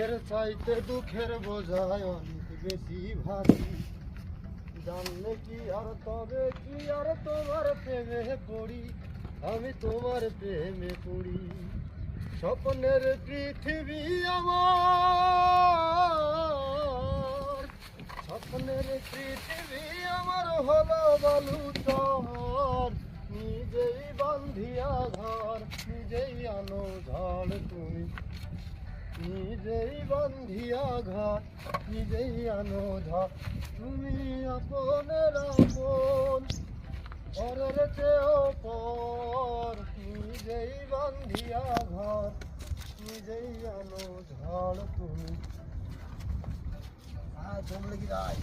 এর চাইতে দুঃখের বোঝায় অনেক বেশি ভারী। জানলে কি আর তবে কি আর তোমার প্রেমে পড়ি, আমি তোমার প্রেমে পড়ি। স্বপ্নের পৃথিবী আমার, স্বপ্নের পৃথিবী আমার হলো বালুচর। নিজেই বান্ধিয়া ঘর, নিজেই আনো ঝড় তুমি, নিজেই বান্ধিয়া ঘর, নিজেই আনো ঝড় তুমি। আপনের আপন, পরের চেয়েও পর, নিজেই বান্ধিয়া ঘর, নিজেই আনো ঝড় তুমি। তোমরা কি রায়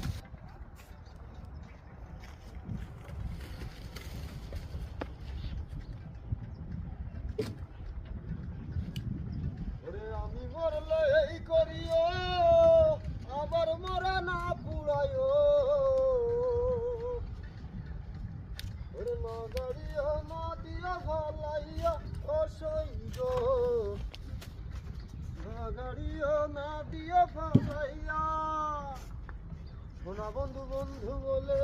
আমি মরলে এই করিও, আবার মরা না পুরাইও। ওরে না গাড়িও না দিয়া ভালাইয়া অসহ্য, না গাড়িও না দিয়া ভালাইয়া। সোনা বন্ধু বন্ধু বলে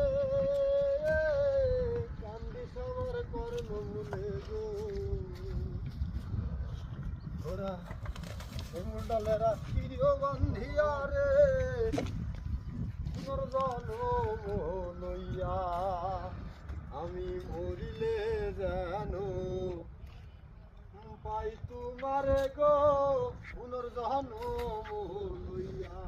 কান্দি সবার কর্ম ভুলে গো। ওরা ডালের আখিও বান্ধিয়া রে, তোমার জন্ম লইয়া আমি মরিলে যেন পাই তোমারে গো, পুনর্জন্ম লইয়া।